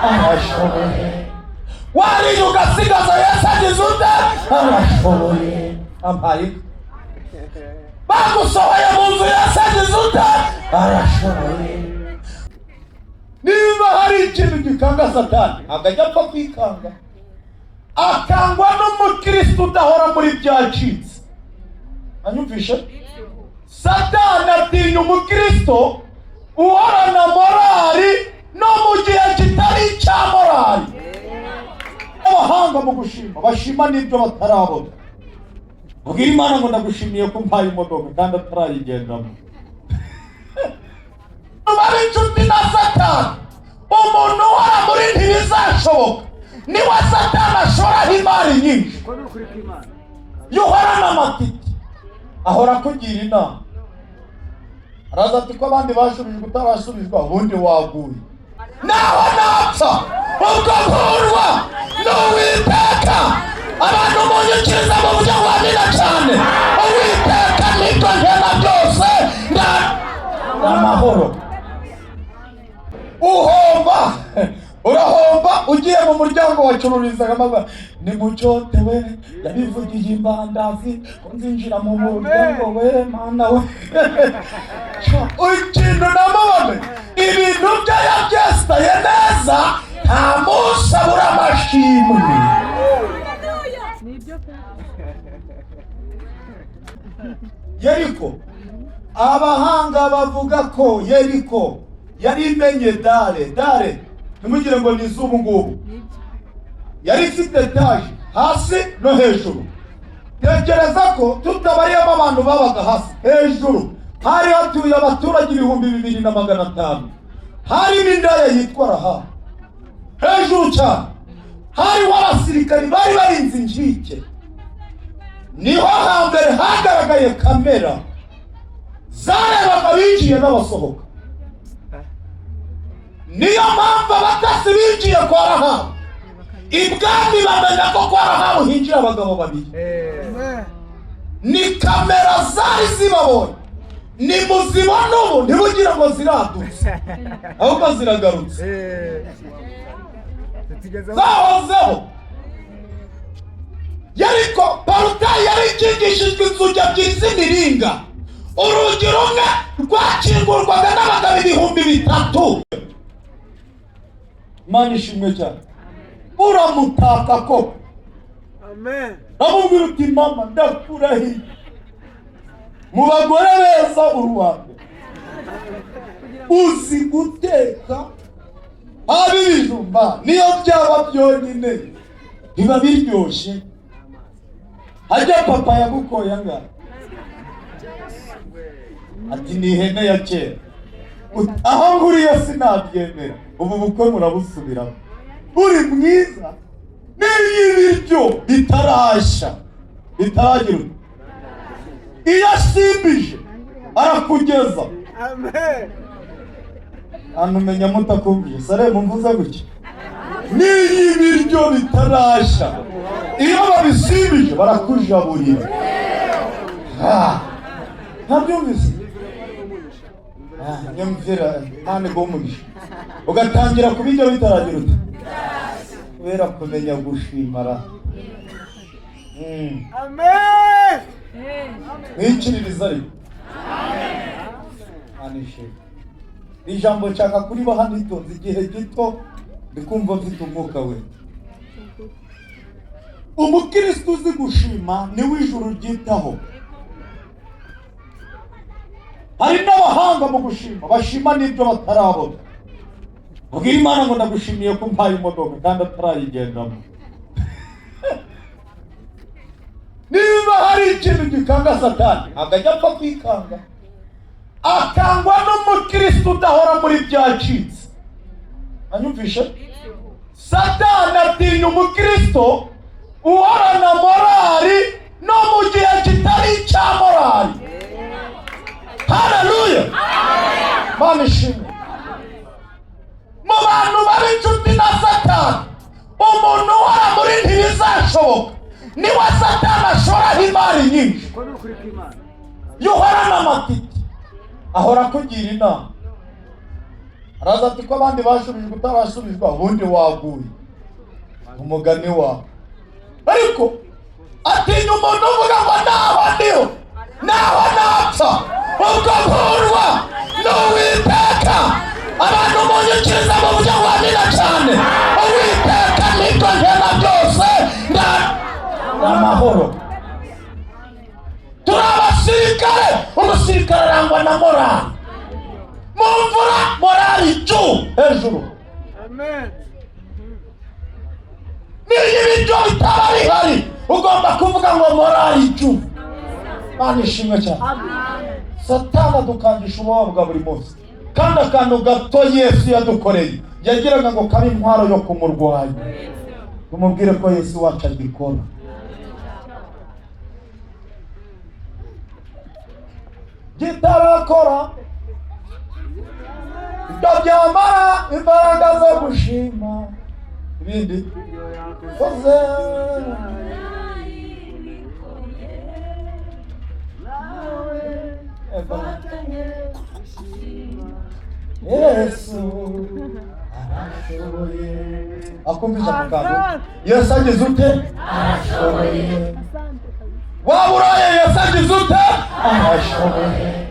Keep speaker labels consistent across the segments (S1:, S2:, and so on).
S1: arashoboye. Wari ugasigaza Yesu agize ute? Arashoboye. Ampaye bagusohoye mu nzu Yesu agize ute? Arashoboye. Niba hari ikintu gikanga Satani akajya apfa kwikanga, akangwa n'umukristo udahora muri byacitse. Anyumvishe? Satani atinya umukristo uhorana morali no mu gihe kitari icya morali. Abahanga mu gushima bashima n'ibyo batarabona. Ubwira Imana ngo ndagushimiye ko mpaye imodoka kandi atarayigendamo. Bari inshuti na Satani, umuntu uhora muri ntibizashoboka. Niwe Satani ashora imari nyinshi. Yuhorana amatike ahora kugira inama. Araza ati ko abandi bashubijwe utarasubizwa ubundi waguye. Naho napfa ubwo nkurwa n'Uwiteka. Abantu munyikiriza mu buryo bwamina cyane. Uwiteka nibyo ngena byose n'amahoro. Uhomba urahomba ugiye mu muryango wacururizaga amagara. Ni mucyotewe yabivugiye imbandazi nzinjira mu muryango we mana we. Ikintu namubone ibintu bye yabyestaye neza nta munsi abura amashimwe. Yeriko abahanga bavuga ko Yeriko yari imenye dare ntimugire ngo ni iz'ubu ngubu. Yari ifite etaje hasi no hejuru. Tekereza ko tutabariyemo abantu babaga hasi. Hejuru hari hatuye abaturage 2,500. Hari n'indaya yitwa Rahabu. Hejuru cyane hari w'abasirikari bari barinze injike. Niho hambere hagaragaye kamera zarebaga binjiye n'abasohoka. Niyo mpamvu abatasi binjiye kwa Rahabu. Ibwami bamenya ko kwa Rahabu hinjiye abagabo babiri. Ni kamera zari zibabonye. Ni muzibona ubu ntibugira ngo ziradutse, ahubwo ziragarutse. Zahozeho. Yeriko porutayi yari ikingishijwe inzugi ebyiri z'imiringa. Urugi rumwe rwakingurwaga n'abagabo 3,000. Imana ishimwe cyane. Uramutaka koko. Amen. Namubwira uti mama ndakurahiye. Mu bagore beza uruwande. Uzi guteka abibijumba niyo byaba byonyine biba biryoshye. Hajya papa yagukoye anga ati ni ihene ya kera. Aho nguriye sinabyemera. Ubu bukwe murabusubiramo. Uri mwiza n'ibiryo bitarashya bitaragira. Iyo asimbije arakugeza. Amen. Anumenya mutakumvije sare mumvuza gutya. N'ibiryo bitarashya iyo babisimbije barakujaburira. Ntabyumvise. Nyamvira nane gomugisha. Ugatangira kubijya bitaragira uti. Kubera kumenya gushimara. Amen. Mwikiririza ari. Anishe. Ijambo nshaka kuri bahandi itonze igihe gito ndikumva mfite umwuka we. Umukristo uzi gushima ni w'ijuru ryitaho. Hari n'abahanga mu gushima bashima n'ibyo batarabona. Ubwira Imana ngo ndagushimiye ko mpaye imodoka kandi atarayigendamo. Niba hari ikintu gikanga Satani akajya apfa kwikanga, akangwa n'umukristo udahora muri byacitse. Anyumvishe? Satani atinya umukristo uhorana morali no mu gihe kitari icya morali. Haleluya. Mana ishimwe. Mu bantu bari inshuti na Satani, umuntu uhora muri ntibizashoboka. Niwe Satani ashora imari nyinshi. Yuhorana amatike ahora kugira inama. araza ati ko abandi bashubijwe utarashubijwe ubundi waguye umugani wawe. Ariko atinya umuntu uvuga ngo naho ndiho naho napfa ubwo nkurwa n'Uwiteka. Abantu munyikiriza mu buryo bwanira cyane. Uwiteka nibwo nkena byose n'amahoro. Turi abasirikare. Umusirikare arangwa na morali. Mu mvura morali hejuru. Amen. Niyo ibiryo bitaba bihari ugomba kuvuga ngo morali Mana ishimwe cyane. Satani adukangisha ubwoba bwa buri munsi, kandi akantu gato Yesu yadukoreye yagiraga ngo kabe intwaro yo kumurwanya. Tumubwire ko Yesu wacu agikora. Gitarakora ibyo byamara imbaraga zo gushima ibindi koze. Yesu arashoboye. Akumvisha mugabo Yesu agize ute? Arashoboye. Waburaye Yesu agize ute? Arashoboye.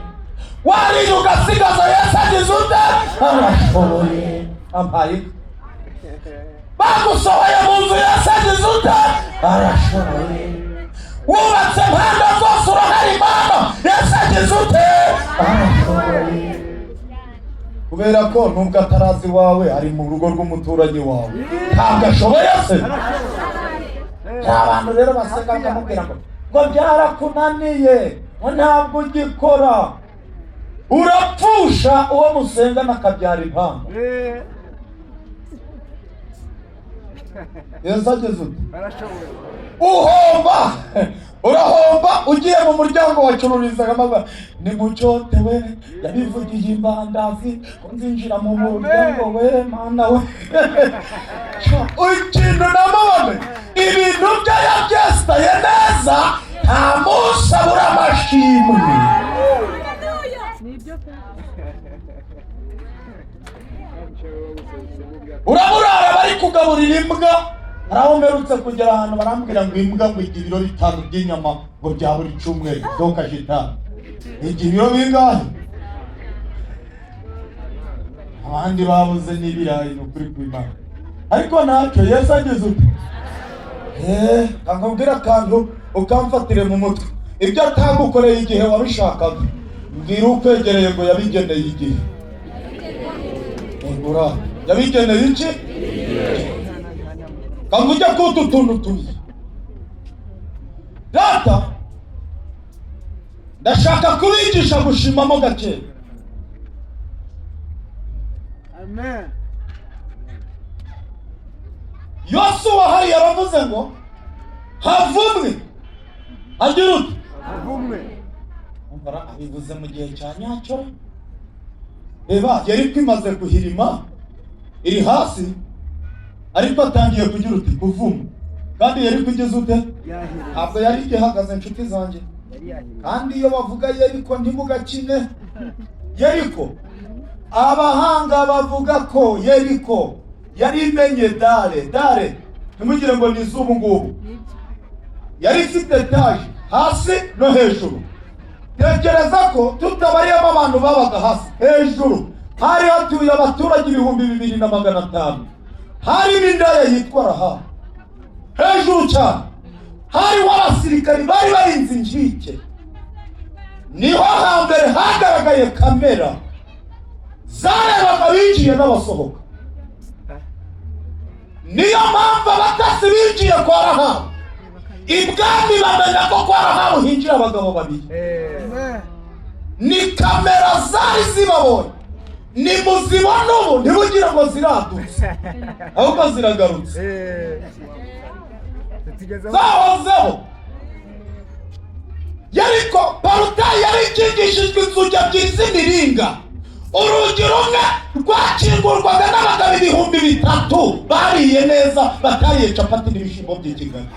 S1: Wari ugasigaza Yesu agize ute? Arashoboye. Ampaye bagusohoye mu nzu Yesu agize ute? Arashoboye. Wubatse impande zose urahari Imana Yesu agize ute? Arashoboye. Kubera ko nubwo atarazi wawe ari mu rugo rw'umuturanyi wawe ntabwo ashoboye se. Abantu rero baseka bakamubwira ngo byarakunaniye ngo ntabwo ugikora. Urapfusha uwo musenga n'akabyara impamvu. Yesu ageze ute? Uhomba. Urahomba ugiye mu muryango wacururizaga amagara. Ni mucyotewe yabivugiye imbandazi nzinjira mu muryango we Mana we. Ikintu namubone ibintu bye yabyestaye neza nta munsi abura amashimwe. Uraburara bari kugaburira imbwa. Arahomerutse kugera ahantu barambwira ngo imbwa ngo igira ibiro 5 by'inyama ngo bya buri cyumweru dokajita. Igira ibiro bingahe? Abandi babuze n'ibirayi n'ukuri kw'Imana. Ariko ntacyo Yesu ageze ute? Akubwira kantu ukamfatire mu mutwe ibyo atagukoreye igihe wabishakaga. Mbwira ukwegereye ngo yabigeneye igihe. Ngura yabigeneye iki? Kanguja kutu tuntu. Data ndashaka kubigisha gushimamo gake. Amen. Yosuwa hari yaravuze ngo havumwe agira uti havumwe. Umbara abivuze mu gihe cya nyacyo. Reba yari kwimaze guhirima iri hasi ariko atangiye kugira uti kuvuma. Kandi yari kugeza ute? Ntabwo yari igihagaze inshuti zanjye. Kandi iyo bavuga Yeriko ntimugakine. Yeriko abahanga bavuga ko Yeriko yari imenye dare ntimugire ngo ni zubu ngubu. Yari ifite etaje hasi no hejuru. Tekereza ko tutabariyemo abantu babaga hasi. Hejuru hari hatuye abaturage 2500. Hari n'indaya yitwa Rahabu. Hejuru cyane hari w'abasirikari bari barinze injike. Niho hambere hagaragaye kamera zarebaga binjiye n'abasohoka. Niyo mpamvu abatasi binjiye kwa Rahabu. Ibwami bamenya ko kwa Rahabu hinjira abagabo babiri. Ni kamera zari zibabonye. Ni muzibona ubu ntibugira ngo ziradutse ahubwo ziragarutse. Zahozeho. Yeriko Porutayi yari ikingishijwe inzugi ebyiri z'imiringa. Urugi rumwe rwakingurwaga n'abagabo 3000 bariye neza batariye capati n'ibishimbo by'ikigari.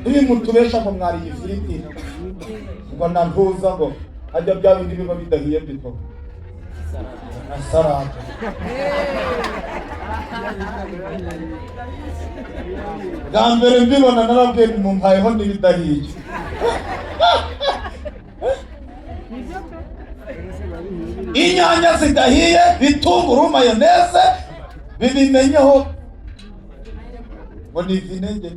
S1: Ibi mutubesha ngo mwariye ifiriti ngo nantuza ngo ajya bya bindi biba bidahiye bito. na salade. Bwa mbere mbibona narabwiye mumpayeho n'ibidahiye. Inyanya zidahiye, bitunguru, mayoneze, bibimenyeho ngo ni vinege.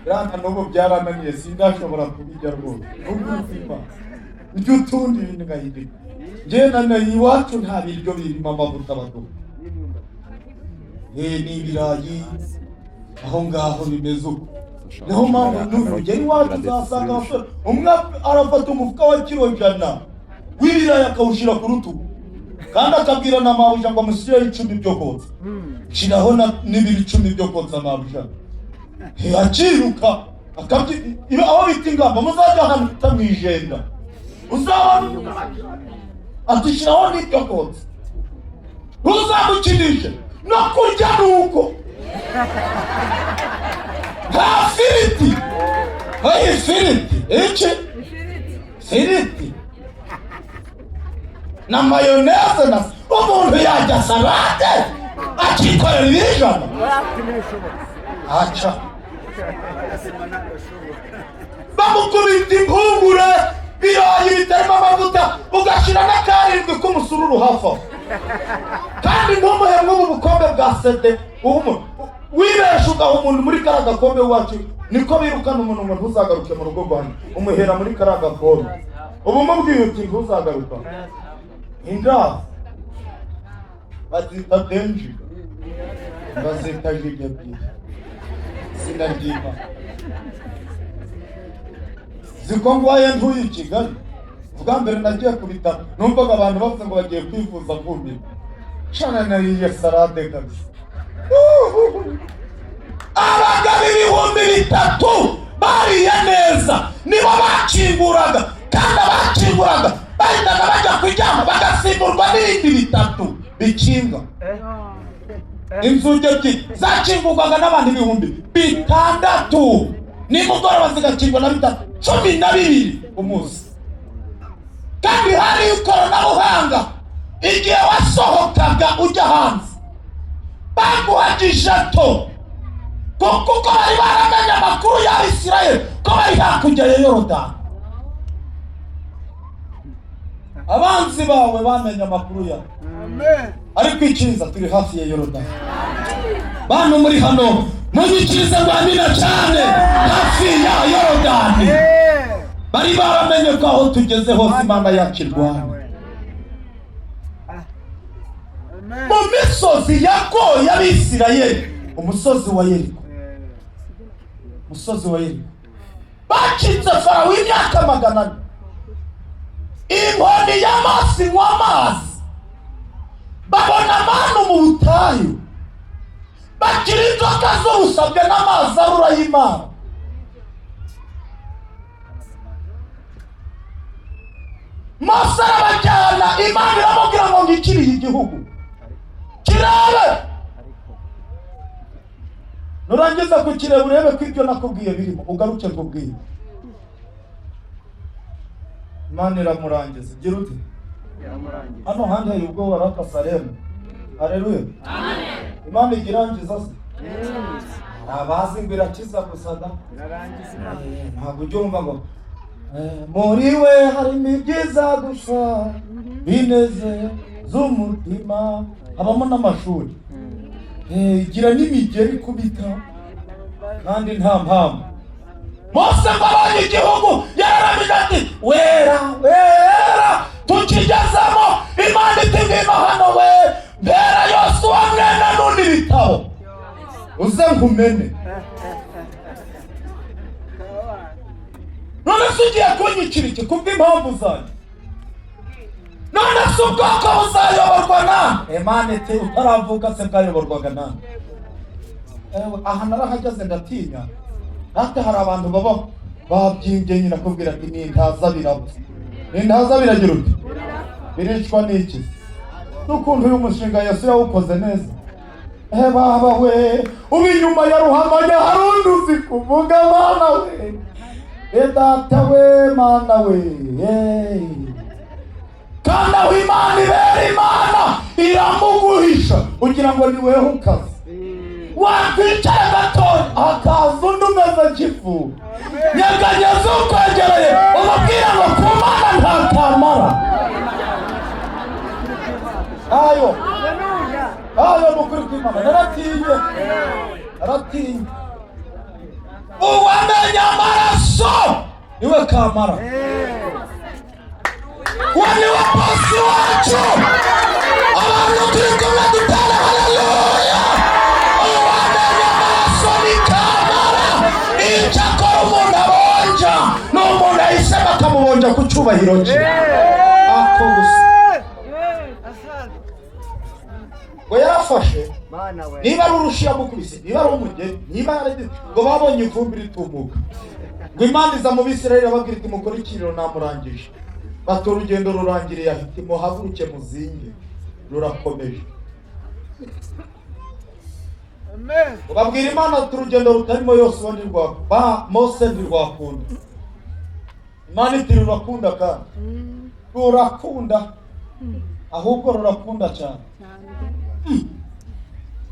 S1: Ranta n'ubu byarananiye sindashobora kubijya rwose. Ubuzima ibyo utundi ibintu ngahindika. Njye na iwacu nta biryo birimo amavuta baduha. Ni ibirayi aho ngaho bimeze uko. Niho mpamvu n'urugero iwacu uzasanga abasore umwe arafata umufuka wa kilo 100 w'ibirayi akawushyira ku rutugu kandi akabwira na mabuja ngo amusireho 10 byo kotsa. Shiraho n'ibiri 10 byo kotsa mabuja. Akiruka aho bita ingamba muzajya ahantu bita mu ijenda uzabona atishiraho n'ibyo kotsa uzamukinishe no kurya nuko nta firiti iki firiti na mayoneze na umuntu yajya salade akikorera ibijana acha bamukubita impungure birayi bitarimo amavuta ugashira n'akarindwi k'umusururu hafi aho kandi ntumuhe nk'ubu bukombe bwa sede wibesha ugaha umuntu muri kariya gakombe wacu niko birukana umuntu ngo ntuzagaruke mu rugo rwanyu umuhera muri kariya gakombe ubu mubwiye uti ntuzagaruka inda bazita denji bazita jigebi sinaryima zikongwaye ntuye i Kigali bwa mbere nagiye ku bitaro numvaga abantu bavuze ngo bagiye kwivuza vumbi shana nariye salade kabisa abagabo 3,000 bariye neza nibo bakinguraga kandi abakinguraga bahitaga bajya kuryama bagasimburwa n'ibindi 3 bikinga inzugi ebyiri zakingurwaga n'abantu 6,000 nimugoroba zigakingwa na 12 umunsi kandi hari ikoranabuhanga igihe wasohokaga ujya hanze baguhagisha to kuko bari baramenye amakuru ya Isirayeli ko bari hakurya ya Yorodani. Abanzi bawe bamenye amakuru yawe ariko ikiza turi hafi ya Yorodani. Bantu muri hano mugikiriza ngo amina cyane hafi ya Yorodani. Bari baramenye ko aho tugeze hose Imana yakirwana. Mu misozi yagoye Abisirayeli umusozi wa Yeriko. Umusozi wa Yeriko bacitse Farawo w'imyaka 400 inkoni y'amazi mu amazi babona amanu mu butayu bakira inzoka z'urusabwe n'amazi arura y'Imana. Mose arabajyana Imana iramubwira ngo ngikiriye igihugu kirabe nurangiza kukireba urebe ko ibyo nakubwiye birimo ugaruke nkubwiye. Imana iramurangiza gira uti hano handi hari ubwo warakasaremu. Haleluya, amen. Imana igirangiza se abazi ngo irakiza gusa da ntabwo ubyumva ngo muri we harimo ibyiza gusa bineze z'umutima habamo n'amashuri gira n'imigeri kubita kandi nta mpamvu. Mose mbabanye igihugu yararamije ati wera wera tukigezemo Imana iti ngwino hano we mbera Yosuwa mwene Nuni ibitabo uze nkumene. None se ugiye kunyikira iki kubw'impamvu zanyu? None se ubwoko buzayoborwa na Imana iti utaravuka se bwayoborwaga na aha narahageze ndatinya hata hari abantu baba babyimbye nyina kubwira ati nintaza birapfa nintaza biragira uti biricwa n'iki n'ukuntu uyu mushinga Yesu yawukoze neza. Baba we ubu inyuma ya Ruhamanya hari undi uzi kuvuga Mana we data we Mana we kandi aho Imana ibera Imana iramuguhisha kugira ngo ni weho ukaze. Wakwicara gatoya hakaza undi umeze nk'ifu nyeganyeza ukwegereye umubwira ngo ku Mana nta kamara. ayo mukuri kw'Imana naratinye uwamenya amaraso niwe kamara. uwo niwe bosi wacu. abantu turi kumwe dutera haleluya. uwamenya amaraso ni kamara. icyakora umuntu abonja n'umuntu ahisemo akamubonja ku cyubahiro cye. ako gusa ngo yarafashe niba ari urushi yamukubise, niba ari umugeni, niba ari ngo babonye ivumbi ritumuka, ngo Imana iza mu Bisirayeli ababwira iti mukore ikiriro namurangije. Bati urugendo rurangiriye ahita muhaguruke muzinge rurakomeje. babwira Imana ati urugendo rutarimo yose ubundi rwakunda. Mose ntirwakunda. Imana iti rurakunda kandi rurakunda, ahubwo rurakunda cyane.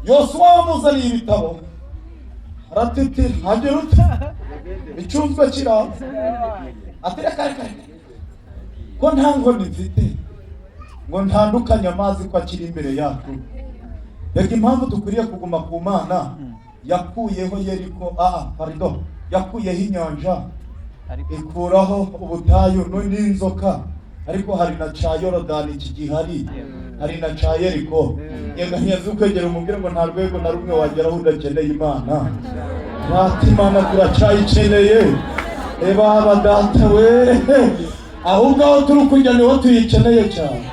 S1: Yosuwa wamuzaniye ibitabo aratitira hagira uti icyunzwe kiranze ati reka ko nta nkoni mfite ngo ntandukanye amazi ko akiri imbere yacu. Reka impamvu dukwiriye kuguma ku Mana yakuyeho Yeriko yakuyeho inyanja ikuraho ubutayu n'inzoka, ariko hari na ca Yorodani kigihari, hari na ca Yeriko. Nyeganyeza ukwegera umubwire ngo nta rwego na rumwe wageraho udakeneye Imana. Bati Imana turacyayikeneye. Eba abadata we, ahubwo aho turi kujya niho tuyikeneye cyane.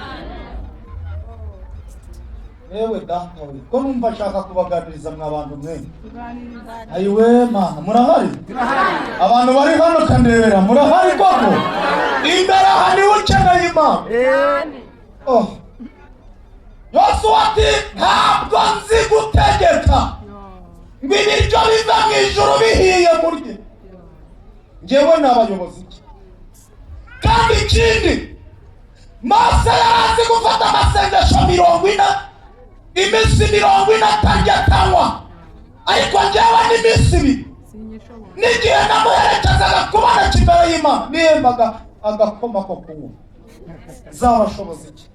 S1: Ewe data we, ko numva nshaka kubaganiriza mwabantu mwe. Ayiwe Mana, murahari? Abantu bari hano kandebera, murahari koko? Imbere hani ukeneye Imana. Yosuwa ati ntabwo nzi gutegeka ngo ibiryo biva mu ijuru bihiye murye. Njyewe ni abayobozi kandi ikindi Mose yarazi gufata amasengesho 40 iminsi 40 atangiye atanywa, ariko njyewe n'iminsi 2 n'igihe namuherekezaga kubona kimbere y'Imana nihembaga agakoma ko kunywa. Zabashoboza iki?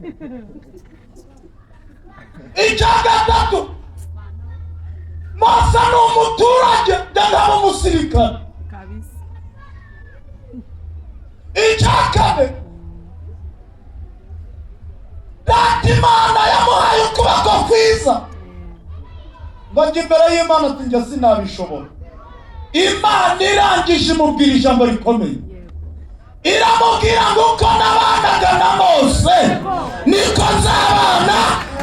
S1: Icya gatatu, Mose ni umuturage ndangamo umusirikare. Icya kane, data Imana yamuhaye ukuboko kwiza ngo njye imbere y'Imana ati njye sinabishobora. Imana irangije imubwira ijambo rikomeye, iramubwira ngo uko nabanaga na Mose niko nzabana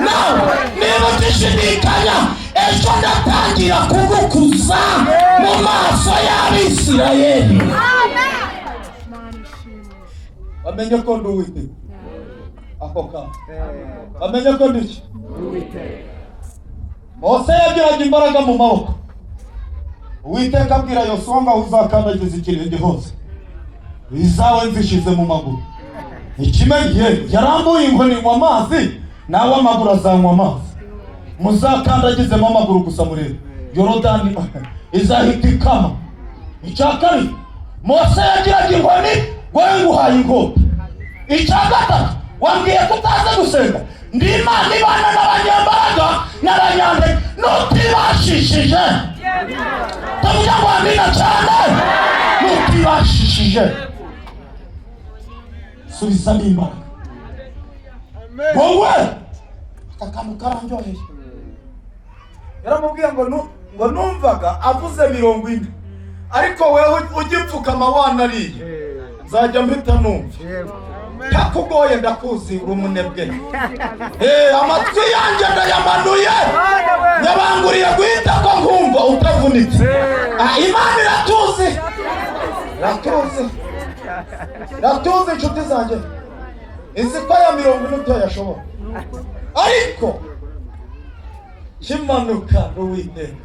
S1: nawe. Niba utishidikanya ejo ndatangira kugukuza mu maso y'Abisirayeli. Bamenye ko ndi Uwiteka. Ako ka bamenye ko ndi Uwiteka. Mose yagiraga imbaraga mu maboko. Uwiteka abwira Yosuwa ngo uzakandagiza ikirenge hose, izawe nzishize mu maguru. Ikimenye yarambuye inkoni mu amazi, nawe amaguru azanywa amazi. Muzakandagizemo amaguru gusa murebe Yorodani izahita ikama. Icya kabiri, Mose yagiraga inkoni, wowe nguhaye inkota. Icya gatatu, wambwiye ko utaza gusenga. Ndi Imana ibana n'abanyambaraga n'abanyantege n'utibashishije. Tavuga ngo amina cyane. N'utibashishije subizamo imbaraga. Wowe akantu karandyoheye. Yaramubwiye ngo numvaga avuze 40, ariko wewe ugipfukama wanariye nzajya mpita numva. Takugoye ndakuzi uri umunebwe. Amatwi yanjye ndayamanuye nyabanguriye guhita ko nkumva utavunitse. Imana iratuzi inshuti zanjye, izi ko ya 40 yashobora, ariko kimanuka Uwiteka.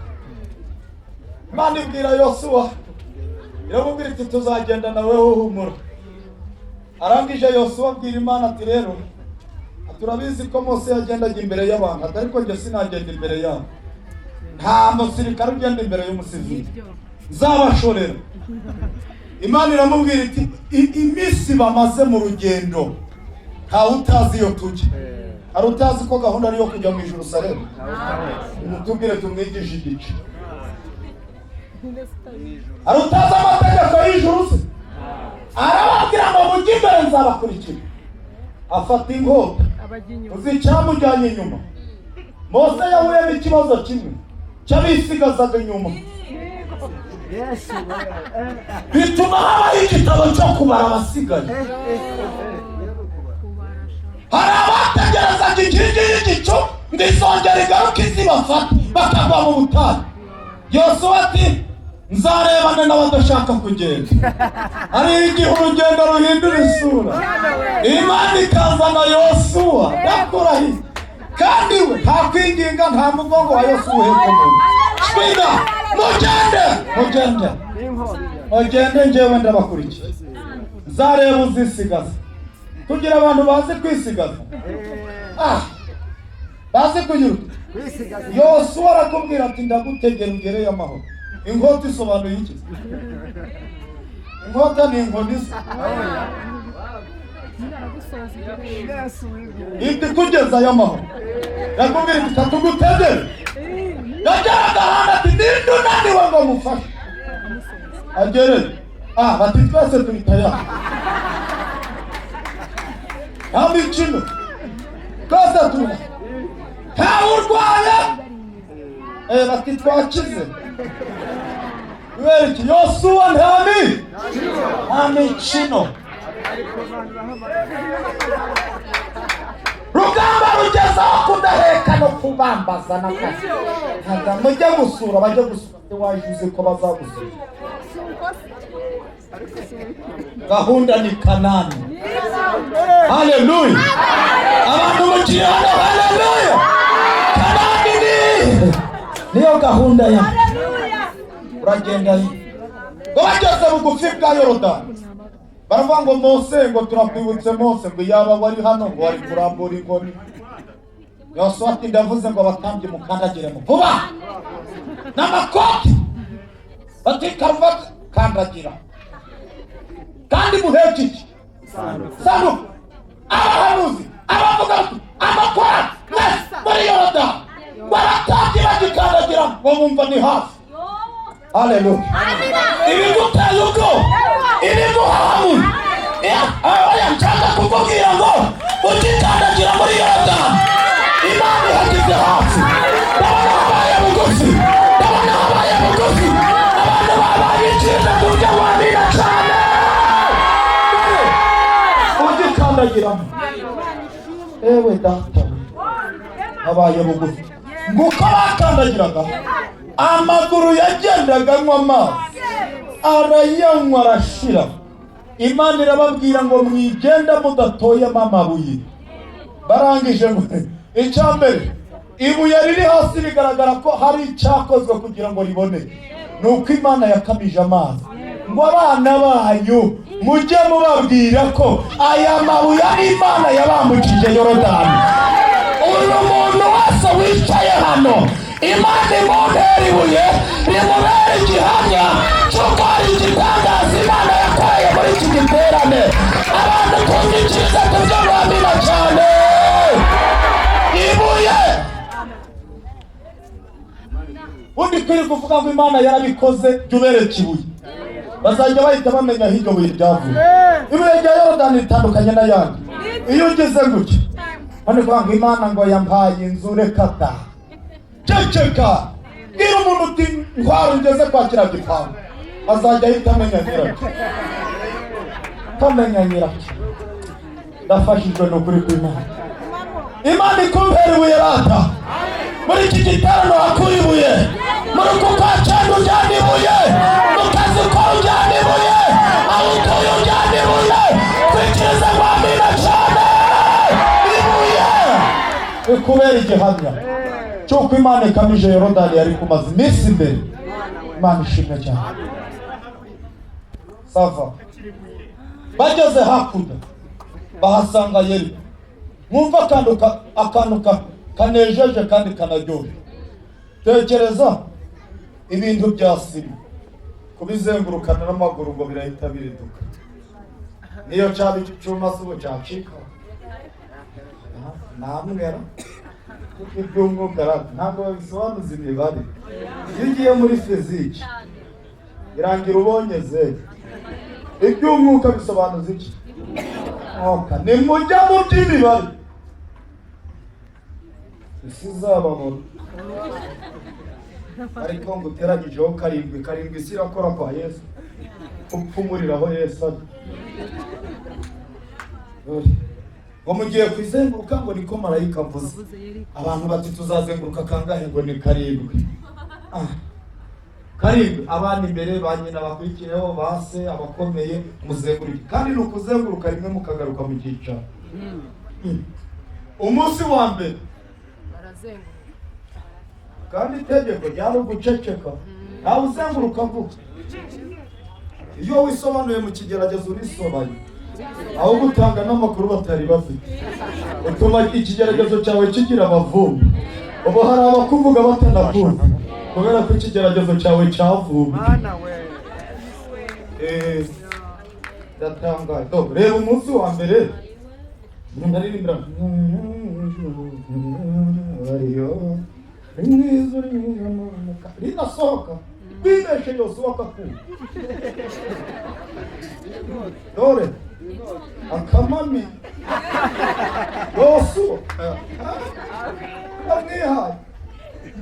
S1: Imana ibwira Yosuwa, iramubwira iti tuzagenda nawe humura. Arangije Yosuwa abwira Imana ati rero turabizi ko Mose yagendaga imbere y'abantu ariko njye sinagenda imbere yabo. Nta musirikare ugenda imbere y'umusivili. Nzabashorera. Imana iramubwira iti iminsi bamaze mu rugendo ntawe utazi iyo tujya. Hari utazi ko gahunda ari yo kujya mu ijuru Salemu? Mutubwire tumwigishe igice. Hari utazi amategeko y'ijuru se? Arababwira ngo mujye imbere nzabakurikira. Afata inkota uzi icyamujyanye inyuma. Mose yahuye n'ikibazo kimwe cy'abisigazaga inyuma, bituma habaho igitabo cyo kubara abasigaye. Hari abategerezaga inkingi y'igicu ngo izongera igaruke izibafata bakagwa mu butayu. Yosuwa ati nzarebane n'abadashaka kugenda. Hari igihe urugendo ruhindura isura, Imana ikazana Yosuwa yakurahiye, kandi we nta kwinginga, nta mugongo wa Yosuwa uheka umuntu. Shwida mugende njyewe ndabakurikiye. Nzareba uzisigaza. Kugira abantu bazi kwisigaza, bazi kunyura. Yosuwa arakubwira ati ndagutegera ugereye amahoro. Inkota isobanuye iki? Inkota ni inkoni se. Iti kugeza y'amahoro. Yakubwira iti katugutegere. Yageraga hano ati ninde unaniwe ngo mufashe. Agere. Bati twese turi tayari. Nta mikino. Twese turi. Nta urwaye. Bati twakize. Weriki Yosuwa nta mikino. Rugamba rugezaho kudaheka no kubambaza n'akazi. Mujye gusura, bajye gusura. Wajuze ko bazagusura. Gahunda ni Kanani. Haleluya. Abantu mukirana haleluya. Kanani niyo gahunda ya. Uragenda ngo bageze bugufi bwa Yorodani. Baravuga ngo Mose ngo turakwibutse Mose ngo yaba wari hano ngo wari kurambura inkoni. Yosuwa ati ndavuze ngo batambye mukandagiremo vuba n'amakoti. Bati karuvati kandagira kandi muheke iki sanduku. Abahanuzi abavuga ati amakora muri Yorodani baratambye bagikandagira ngo bumva ni hafi. Haleluya. Ibiguteye ubwo ibiguhamu. Aya nshaka kukubwira ngo ugikandagira muri Yorodani Imana ihageze hafi. Ndabona habaye bugufi. Abantu babaye ikiza kurya wabira cyane. Ugikandagiramo. Ewe data habaye bugufi. Nguko bakandagiraga amaguru yagendaga anywa amazi, arayanywa arashira. Imana irababwira ngo mwigenda mudatoyemo amabuye. Barangije ngo icyambere ibuye riri hasi bigaragara ko hari icyakozwe kugira ngo ribone. Nuko Imana yakamije amazi ngo abana banyu mujye mubabwira ko aya mabuye ari Imana yabambukije Yorodani. Uyu muntu wese wicaye hano Imana imubera ibuye rimubera igihamya cy'uko hari igitangaza Imana yakoreye muri iki giterane. Abantu twumvishiriza kubyo bamina cyane. Ibuye undi kuri kuvuga ngo Imana yarabikoze byubereke ibuye, bazajya bahita bamenya hiryo buye ryavuye. Ibuye rya Yorodani ritandukanye n'ayandi. Iyo ugeze gutya bane kuvuga ngo Imana ngo yampaye inzu reka da ceceka. Iyo umuntu uti ntwara ugeze kwa kiriya gipangu azajya ahita amenya nyiracyo. Kamenya nyiracyo. Ndafashijwe n'ukuri kw'Imana. Imana ikumpera ibuye rata. Muri iki giterane hakuye ibuye. Muri uku kwa Cyanee ujyana ibuye. Mu kazi ukora ujyana ibuye. Aho utuye ujyana ibuye. Kwikiriza ngo amina cyane. Ibuye ikubera igihamya cy'uko Imana ikamije Yorodani yari kumaze iminsi imbere. Imana ishimwe cyane. Sava bageze hakurya bahasanga Yeriko. mwumva akantu kanejeje kandi kanaryoshye. Tekereza ibintu bya sima kubizengurukana n'amaguru ngo birahita biriduka. Niyo cyaba icyuma se ubu cyacika namwera iby'umwuka ntabwo bisobanuza imibare. Iyo ugiye muri fiziki irangira ubonye zeru, iby'umwuka bisobanuza iki? Nimujya mu by'imibare isi izababona. Ariko ngo uteragijeho karindwi isi irakora kwa Yesu, upfumuriraho Yesu ari. Ngo mugiye kwizenguruka ngo niko marayika avuze. Abantu bati tuzazenguruka kangahe? Ngo ni karindwi. Karindwi, abana imbere ba nyina bakurikireho, base abakomeye, muzenguruke. Kandi ni ukuzenguruka rimwe mukagaruka mu cyicaro. Umunsi wa mbere barazenguruka, kandi itegeko ryari uguceceka, ntawe uzenguruka vuba. Iyo wisobanuye mu kigeragezo urisobaye, aho gutanga n'amakuru batari bafite, utuma ikigeragezo cyawe kigira abavumbi. Ubu hari abakuvuga batanakumva kubera ko ikigeragezo cyawe cyavumbye. Ndatangaye. Reba umunsi wa mbere ndaririmbira rinasohoka bibeshe yose wakakumva. Dore akamami yose amwihaye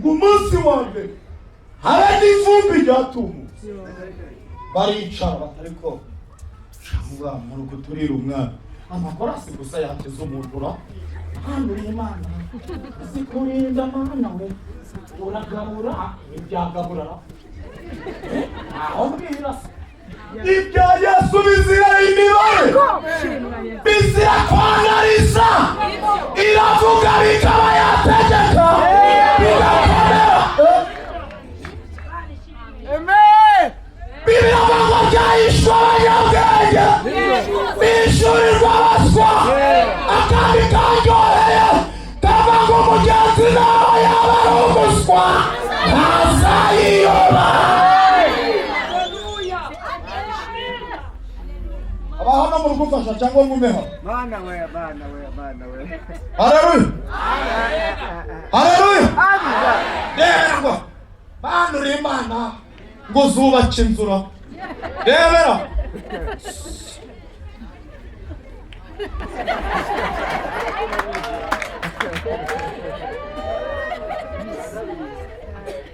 S1: umunsi wa mbere hari n'ivumbi ryatumutse. Baricara ariko cyangwa muri kuturira umwana amakorasi gusa yateze umugura. Ahanuye Imana zikurinda mana we uragabura ibyagabura aho mbwira ibya Yesu bizira imibare, bizira kwanariza, iravuga bikaba yategeka bigakomera. Biravuga byahishwa abanyabwenge, bishyurirwa abaswa, akandi karyoheye kava ngo mugenzi nawe yaba ari umuswa ntazayiyoba. Abahano muri gufasha cyangwa mumeho? Mana we. Haleluya. Haleluya. Reba Mana uri Imana ngo zubake inzura. Rebera.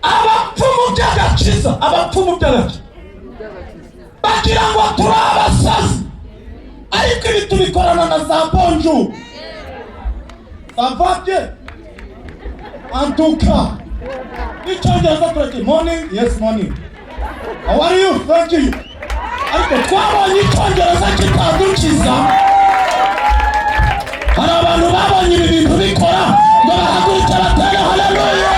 S1: Abapfumu by'agakiza bagira ngo turi abasazi, ariko ibi tubikorana na za bonjour. Savabye antuka icyongereza turati morning, yes morning, how are you, thank you. Ariko twabonye icyongereza kitadukiza. Hari abantu babonye ibi bintu bikora ngo bahaguruke batere haleluya.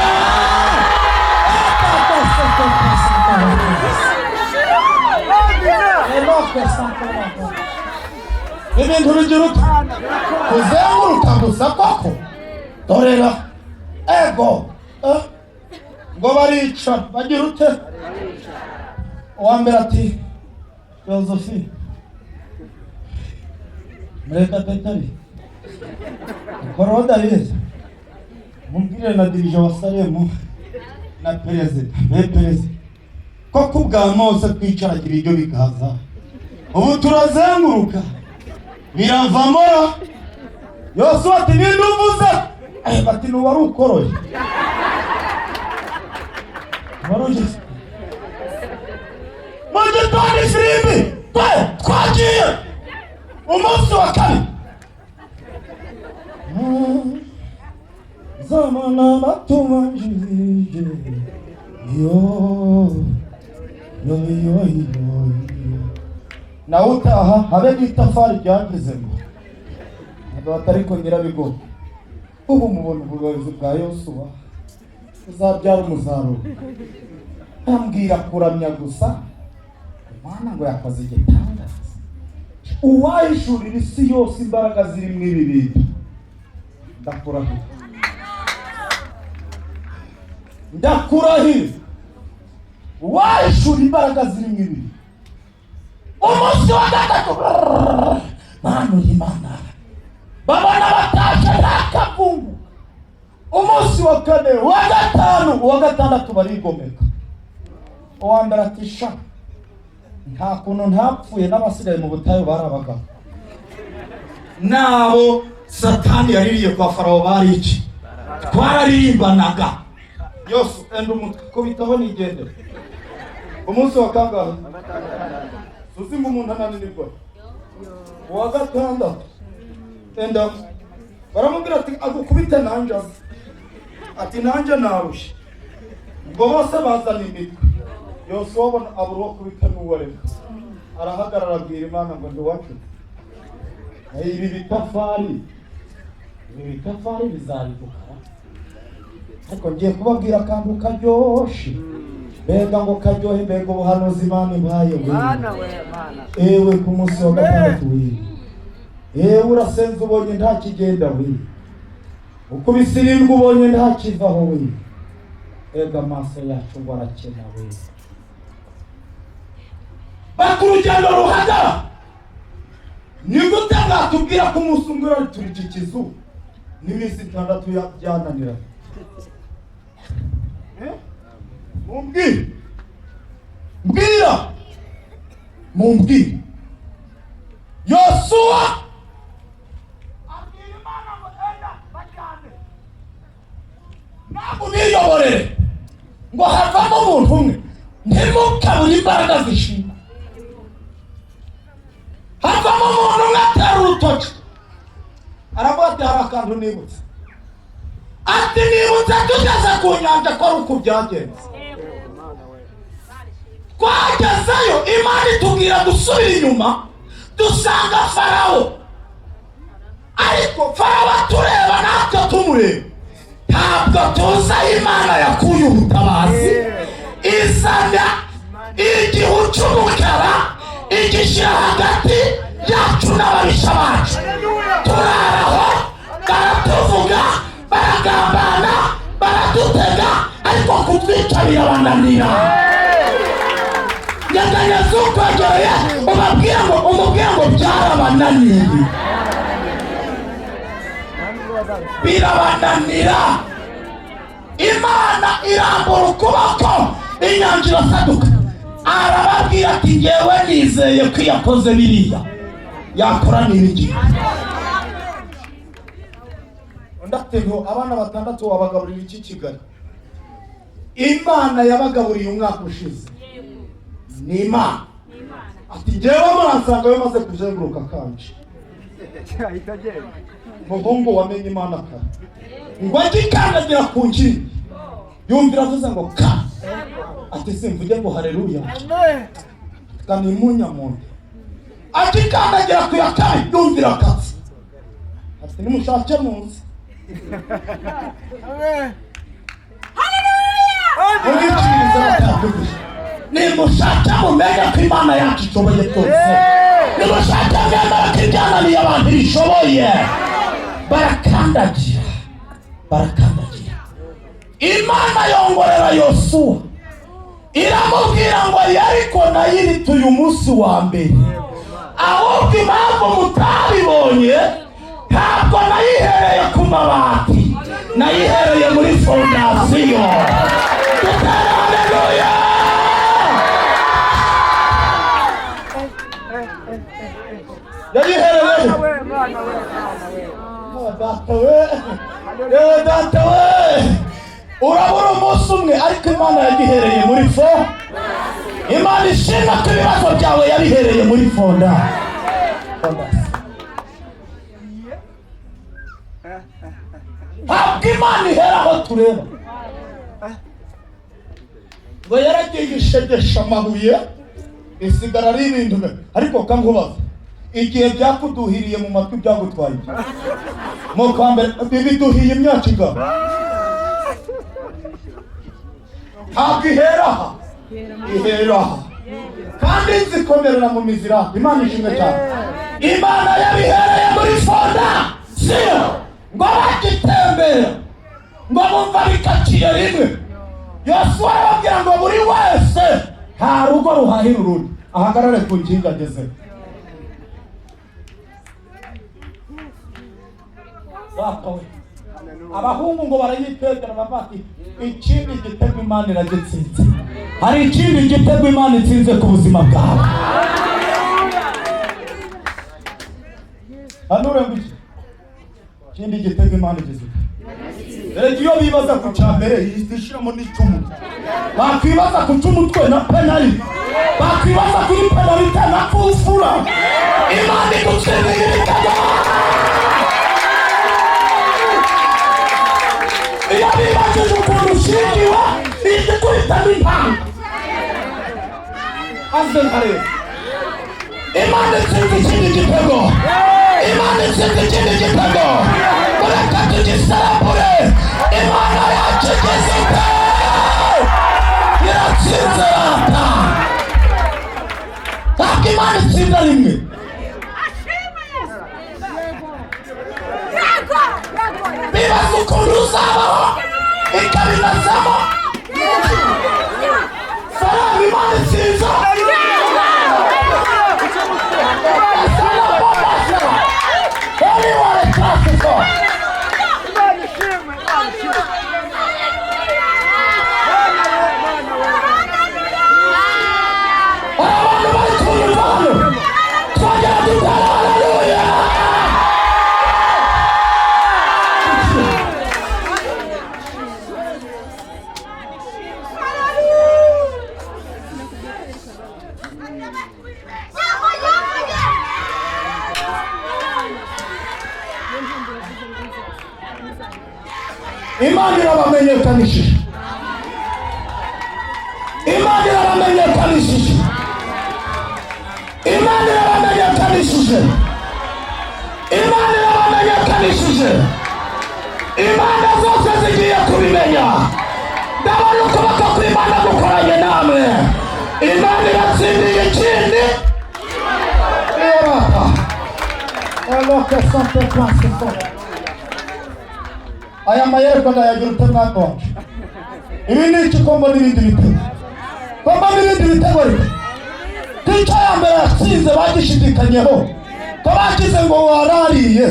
S1: Ibintu bigira kuzenguruka gusa koko. Dorera ego ngo barica bagira ute? Uwa mbere ati Josephine mureka tetari koroda yeza mumbwire na dirije wa Salemu na perezida ko kubwa Mose twicaragira ibyo bikaza. Ubu turazenguruka biravamo yose ati ninde uvuze? Bati n'uwari ukoroye waruje Mugiterane firimbi twagiye umunsi wa kabiri. Zamana batumanjije yo nawe utaha habe n'itafari ryageze ngo batari kongera bigo. Ubu mubona ubuyobozi bwa Yosuwa uzabyara umusaruro. Ambwira kuramya gusa, Imana ngo yakoze igitangaza. Uwahishurira isi yose imbaraga ziri muri ibi bintu ndakurahira wahishura imbaraga ziri mu ibiri. Umunsi wa gatatu Ahanuye Imana babona batashe ntakavungu. Umunsi wa kane, wa gatanu, uwa gatandatu barigomeka. Uwa mbere ati sha nta kuntu ntapfuye, n'abasigaye mu butayu barabaga nabo Satani yaririye kwa Farawo bari iki twararirimbanaga yose enda umutwe ko bitaho nigende. Umunsi wa kangahe suzi ngo umuntu ananirwa. Uwa gatandatu enda baramubwira ati agukubite nanje, ati nanje narushe. Ngo bose bazana imitwe yose wabona abura wo kubita n'uwareka. Arahagarara abwira Imana ngo ndiwacu ibi bitafari bizaridukara, ariko ngiye kubabwira akantu karyoshe. Mbega ngo karyohe, mbega ubuhanuzi Imana impaye we. Ewe ku munsi wa gatandatu we, ewe urasenze ubonye nta kigenda we, ukubise irindwi ubonye nta kivaho we. Ega amaso yacu ngo arakena we. Bakurugendo ruhaga ni gute ngatubwira ko umunsi umwe ari turi iki kizu n'iminsi 6 byananira. Mumbwira Yosuwa abwira Imana ngo enda bajyane ntabwo biyoborere ngo havamo umuntu umwe, ntimukabure imbaraga zishima. Havamo umuntu umwe atera urutoki aravuga ati hari akantu nibutse, ati nibutse tugeze ku nyanja ko ari uko byagenze. Twagezeyo Imana itubwira gusubira inyuma, dusanga Farawo, ariko Farawo atureba natwe tumureba. Ntabwo tuzi aho Imana yakuye ubutabazi, izana igihu cy'umukara igishyira hagati yacu n'ababisha bacu. Turaraho baratuvuga, baragambana, baradutega, ariko kutwica birabananira. Nyaganya z'ukwegeye umubwira ngo byarabananiye, birabananira. Imana irambura ukuboko, inyanja irasaduka. Arababwira ati ngewe nizeye ko yakoze biriya yakora n'ibiki. Ndatengo abana 6 wabagaburira iki Kigali. Imana yabagaburiye umwaka ushize. Ni Imana ati ngewe muransanga yo maze kuzenguruka kanje. Muhungu wamenye Imana kare ngo agikandagira ku njini yumvira avuze ngo ka, ati simvuge ngo haleluya kandi munyamuntu. Agikandagira ku yakari yumvira katsi, ati nimushake munsi. Haleluya. Nimushake mumenye ko Imana yacu ishoboye byose. Nimushake mwemera ko ibyananiye abantu bishoboye. Barakandagira. Imana yongorera Yosuwa iramubwira ngo yariko nayirituye umunsi wa mbere, ahubwo impamvu mutabibonye ntabwo nayihereye ku mabati, nayihereye muri fondasiyo. Haleluya. Yayihereye data we urabura umunsi umwe, ariko Imana yagihereye muri fo. Imana ishima ko ibibazo byawe yabihereye muri fonda. Ntabwo Imana ihera aho tureba ngo yaragiye ishegesha amabuye isigara ari ibintu. Ariko kankubaza, igihe byakuduhiriye mu matwi byagutwaye mu kwambere bibiduhiye imyaka ingana. Ntabwo iheraha, iheraha kandi nzikomerera mu mizira. Imana ishimwe cyane. Imana yabihereye muri fonda siyo ngo bagitembera ngo bumva bikaciye rimwe. Yosuwa arababwira ngo buri wese nta rugo ruhahira urundi ahagarare ku nkingi ageze. Bapawe abahungu ngo barayitegera bafati ikindi gitego Imana iragitsinze. Hari ikindi gitego Imana itsinze ku buzima bwawe. Hanure ngiki ikindi gitego Imana igeze. Rero iyo bibaza ku cyambere yishiramo n'icumu, bakwibaza ku cyumutwe na penalty, bakwibaza kuri penalty na kufura. Imana igutsinze ibitego. Iyo bibaza ukuntu ushingiwe igikubitamo impanga azengare. Imana itsinze ikindi gitego. Imana itsinze ikindi gitego. Mureka tugisarabure. Imana yacu igeze imbere. Iratsinze rata. Ntabwo Imana itsinda rimwe. Bibaza ukuntu uzabaho ikabinazamo. Salamu Imana itsinze. Imana irabamenyekanishije. Imana irabamenyekanishije. Imana irabamenyekanishije. Imana irabamenyekanishije. Imana zose zigiye kubimenya. Ndabona ukuboko kw'Imana gukoranye namwe. Imana iratsindiye ikindi. Aya mayereko ndayagira utemwana wacu. Ibi ni iki kombo n'ibindi bitego? Kombo n'ibindi bitego rero. Icyo ya mbere yatsinze bagishidikanyeho ko bagize ngo warariye.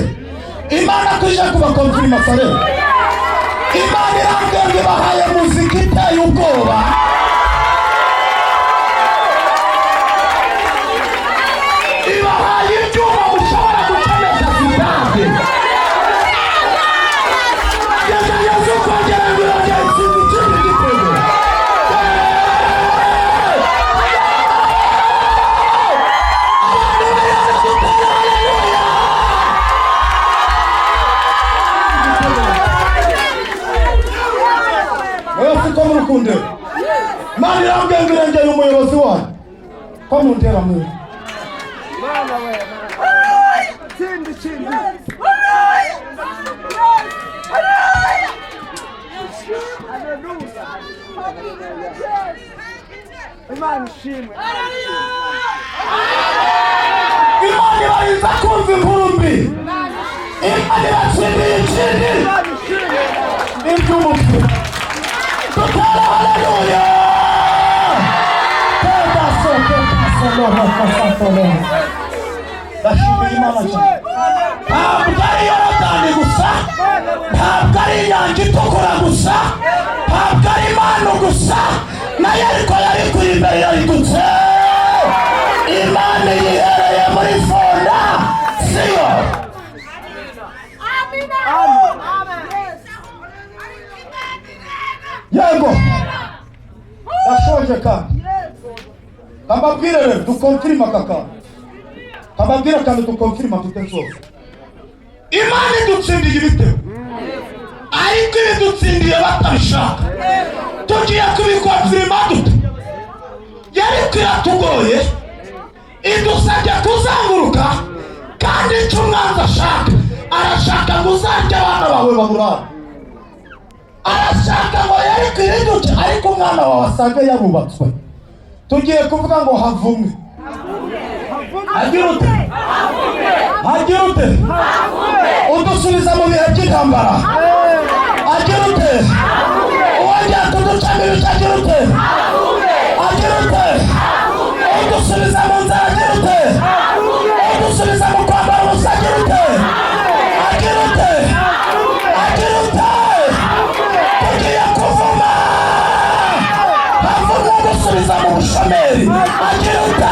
S1: Imana kuje kubakonfirima sare. Imana irambwira ngo bahaye muzika iteye ubwoba. Ibahaye ibyuma mushobora gukomeza sitade. Kunde mani irambwira ngo irengeye umuyobozi wayo ko mundera mwe. Mwana we kindi Imana ishimwe. Imana ibarinda kumva inkuru mbi. Imana ibatsindiye ikindi iby'umutwe. Hallelujah! Ntabwo ari Yorodani gusa, ntabwo ari inyanja itukura gusa, ntabwo ari Imana gusa, na Yeriko yari kuri imbere yaridutse. Imana yihereye muri fonda siyo. Yego ndashoje kandi kababwire rero dukonfirima kaka kababwire kandi dukonfirima tutenzose. Imana idutsindiye ibitego ariko ibidutsindiye batabishaka. Tugiye kubikonfirima dute. Yariko iratugoye idusabye kuzanguruka kandi icyo umwanzi ashaka arashaka ngo uzarye abana bawe baburara. Arashaka ngo Yeriko iriduke ariko umwana wawe asange yarubatswe. Tugiye kuvuga ngo havumwe. Agira ute? agira ute udusubiza mu bihe by'intambara agira ute uwongera kuducamira agira ute agira ute udusubiza mu nzara agira ute udusubiza mu kwambara ubusa agira ute agira ute agira ute tugiye kuvuma havumwe udusubiza mu bushomeri agira ute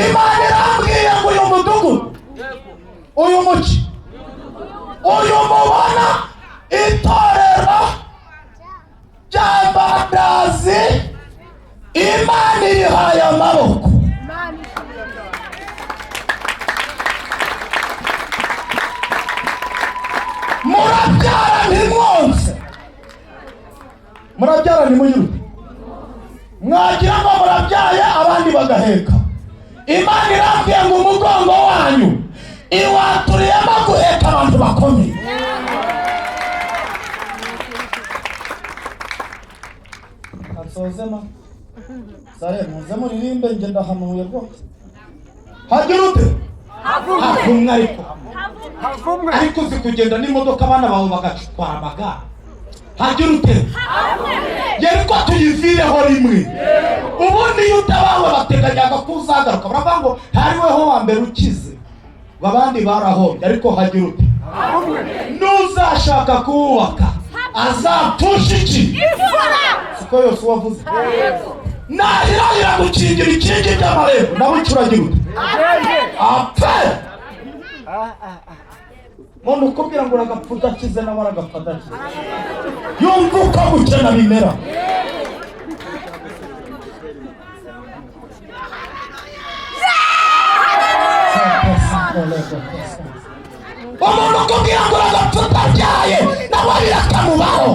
S1: Imana irambwiye ngo uyu mudugudu uyu muci uyu mubona itorero ry'abadazi Imana irihaye amaboko murabyara ntimwonse murabyara ntimuyirute mwagira ngo murabyaye abandi bagaheka Imana irambwiye ngo umugongo wanyu iwaturiyemo guheka abantu bakomeye asozema sare muze muririmbe nge ndahanuye rwose hagira ute havumwe ariko uzi kugenda n'imodoka abana bawe bagacutwara amagare hagira ute yeriko tuyivireho rimwe ubundi iyo utabawe bateganyaga ko uzagaruka baravuga ngo hariweho wa mbere ukize abandi barahombye ariko hagira ute n'uzashaka kuwubaka azapfusha iki siko yose wavuze nahirahira gukingira ikingi by'amarembo nawe icuragira ute apfe muntu ukubwira ngo uragapfa udakize nawe aragapfa adakize yumva uko gukena bimera umuntu ukubwira ngo uragapfa utabyaye nawe birakamubaho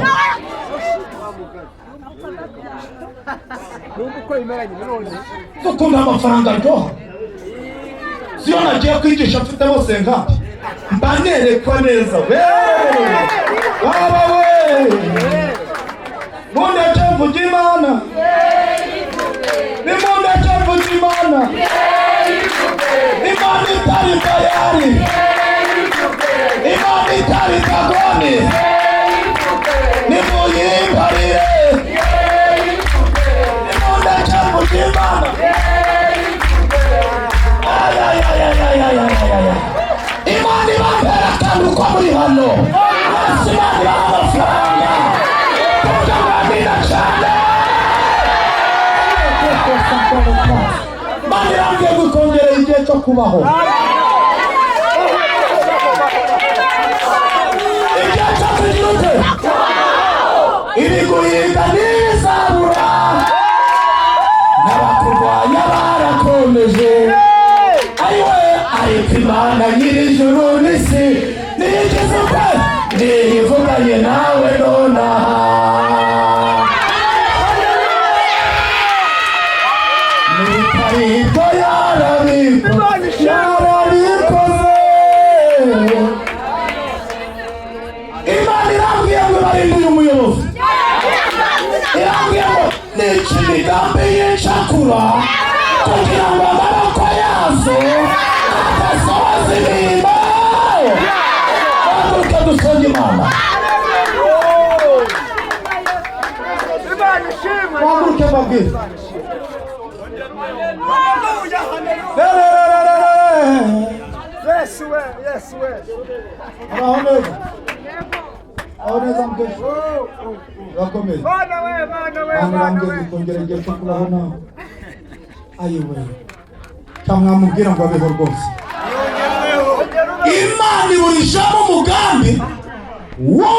S1: dukunda amafaranga aryoha siyo nagiye kwigisha mfite bose ngati mba nerekwa neza waba mundeke mvuge Imana nimundeke mvuge Imana Imana itari tayari Imana itari tagoni nimuyimbarire nimundeke mvuge Imana Imana ibambera kandi uko muri hano hasi Imana ibaha amafaranga tukaganira cyane Imana irambwiye gukongerera igihe cyo kubaho igihe cyo kugira ute iri guhinga n'izabura n'abakurwanya barakomeje ayiwe ariko Imana nyir'ijuru n'isi niyigize ute niyivuganye nawe nonaha nitarito yarabikoze Imana irambwiye ngo barinduye umuyobozi irambwiye ngo nica imigambi y'incakura kugira ngo amaboko yazo adasohoza imirimo bahaguruke dusenge Imana bahaguruke babwire aho neza aho neza mugezi Birakomeye Bana ngeze kongera igihe cyo kubaho nawe ayiwe kamwamubwira ngo abeho rwose Imana iburishamo umugambi wo